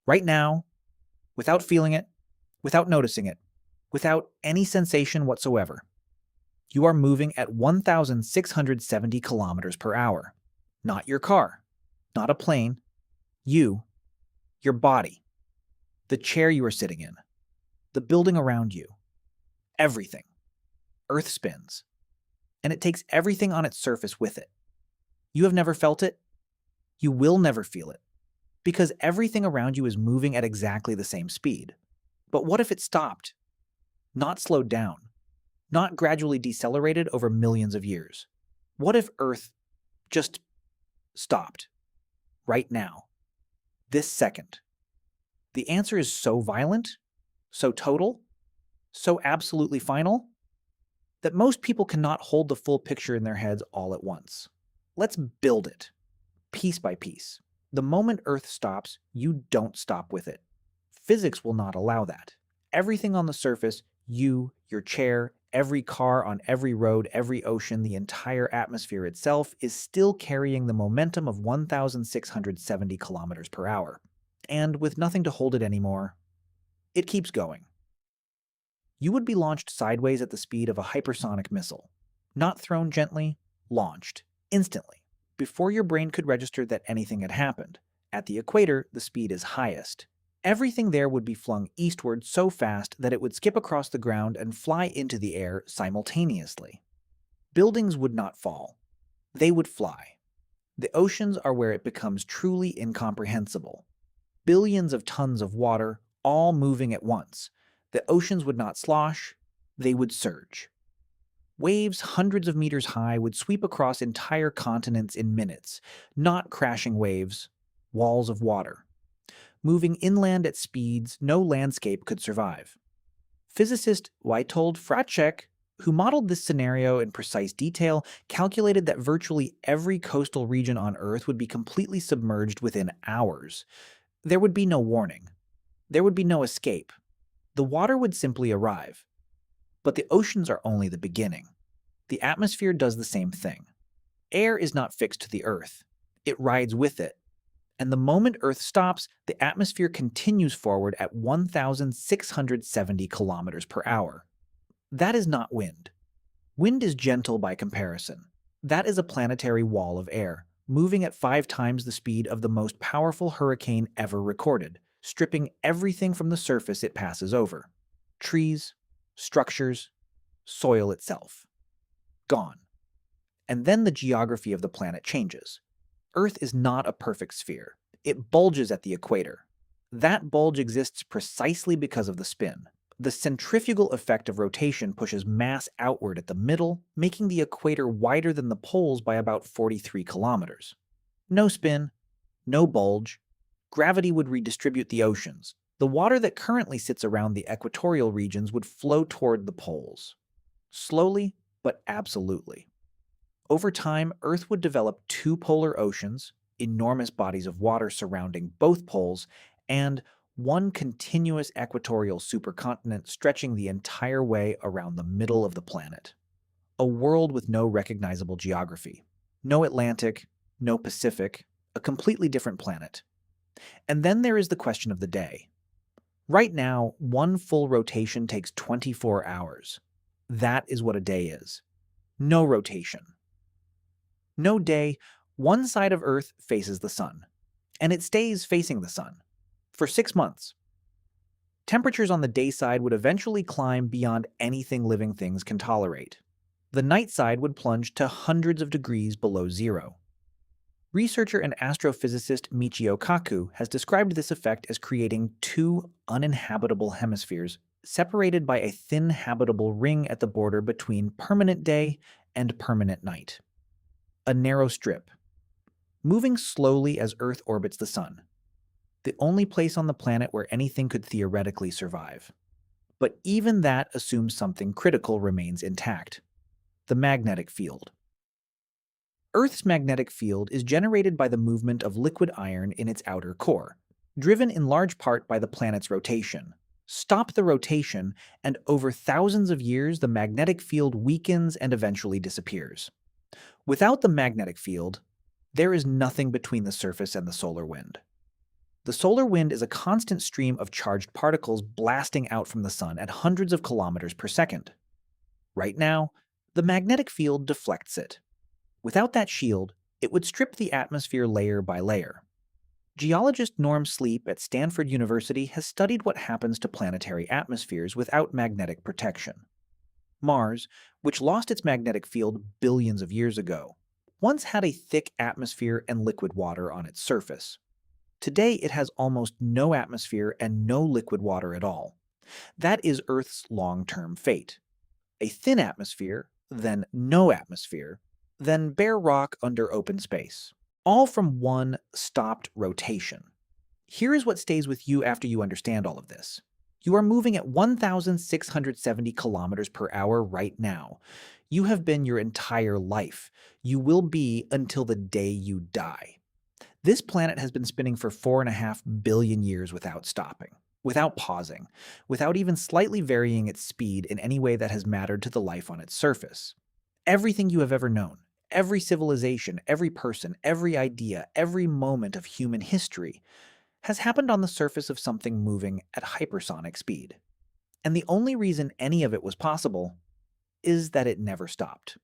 Right now, without feeling it, without noticing it, without any sensation whatsoever, you are moving at 1,670 kilometers per hour. Not your car, not a plane, you, your body, the chair you are sitting in, the building around you, everything. Earth spins, and it takes everything on its surface with it. You have never felt it. You will never feel it, because everything around you is moving at exactly the same speed. But what if it stopped? Not slowed down, not gradually decelerated over millions of years. What if Earth just stopped right now, this second? The answer is so violent, so total, so absolutely final, that most people cannot hold the full picture in their heads all at once. Let's build it, piece by piece. The moment Earth stops, you don't stop with it. Physics will not allow that. Everything on the surface, you, your chair, every car on every road, every ocean, the entire atmosphere itself, is still carrying the momentum of 1,670 kilometers per hour. And with nothing to hold it anymore, it keeps going. You would be launched sideways at the speed of a hypersonic missile. Not thrown gently, launched, instantly, before your brain could register that anything had happened. At the equator, the speed is highest. Everything there would be flung eastward so fast that it would skip across the ground and fly into the air simultaneously. Buildings would not fall. They would fly. The oceans are where it becomes truly incomprehensible. Billions of tons of water, all moving at once. The oceans would not slosh, they would surge. Waves hundreds of meters high would sweep across entire continents in minutes, not crashing waves, walls of water. Moving inland at speeds no landscape could survive. Physicist Witold Fraczek, who modeled this scenario in precise detail, calculated that virtually every coastal region on Earth would be completely submerged within hours. There would be no warning. There would be no escape. The water would simply arrive. But the oceans are only the beginning. The atmosphere does the same thing. Air is not fixed to the Earth. It rides with it. And the moment Earth stops, the atmosphere continues forward at 1,670 kilometers per hour. That is not wind. Wind is gentle by comparison. That is a planetary wall of air, moving at 5 times the speed of the most powerful hurricane ever recorded, stripping everything from the surface it passes over. Trees, structures, soil itself. Gone. And then the geography of the planet changes. Earth is not a perfect sphere. It bulges at the equator. That bulge exists precisely because of the spin. The centrifugal effect of rotation pushes mass outward at the middle, making the equator wider than the poles by about 43 kilometers. No spin, no bulge. Gravity would redistribute the oceans. The water that currently sits around the equatorial regions would flow toward the poles. Slowly, but absolutely. Over time, Earth would develop 2 polar oceans, enormous bodies of water surrounding both poles, and one continuous equatorial supercontinent stretching the entire way around the middle of the planet. A world with no recognizable geography. No Atlantic, no Pacific, a completely different planet. And then there is the question of the day. Right now, one full rotation takes 24 hours. That is what a day is. No rotation. No day, one side of Earth faces the sun, and it stays facing the sun for 6 months. Temperatures on the day side would eventually climb beyond anything living things can tolerate. The night side would plunge to hundreds of degrees below zero. Researcher and astrophysicist Michio Kaku has described this effect as creating 2 uninhabitable hemispheres separated by a thin habitable ring at the border between permanent day and permanent night. A narrow strip, moving slowly as Earth orbits the sun. The only place on the planet where anything could theoretically survive. But even that assumes something critical remains intact: the magnetic field. Earth's magnetic field is generated by the movement of liquid iron in its outer core, driven in large part by the planet's rotation. Stop the rotation, and over thousands of years the magnetic field weakens and eventually disappears. Without the magnetic field, there is nothing between the surface and the solar wind. The solar wind is a constant stream of charged particles blasting out from the sun at hundreds of kilometers per second. Right now, the magnetic field deflects it. Without that shield, it would strip the atmosphere layer by layer. Geologist Norm Sleep at Stanford University has studied what happens to planetary atmospheres without magnetic protection. Mars, which lost its magnetic field billions of years ago, once had a thick atmosphere and liquid water on its surface. Today, it has almost no atmosphere and no liquid water at all. That is Earth's long-term fate. A thin atmosphere, then no atmosphere, then bare rock under open space. All from one stopped rotation. Here is what stays with you after you understand all of this. You are moving at 1,670 kilometers per hour right now. You have been your entire life. You will be until the day you die. This planet has been spinning for 4.5 billion years without stopping, without pausing, without even slightly varying its speed in any way that has mattered to the life on its surface. Everything you have ever known, every civilization, every person, every idea, every moment of human history has happened on the surface of something moving at hypersonic speed. And the only reason any of it was possible is that it never stopped.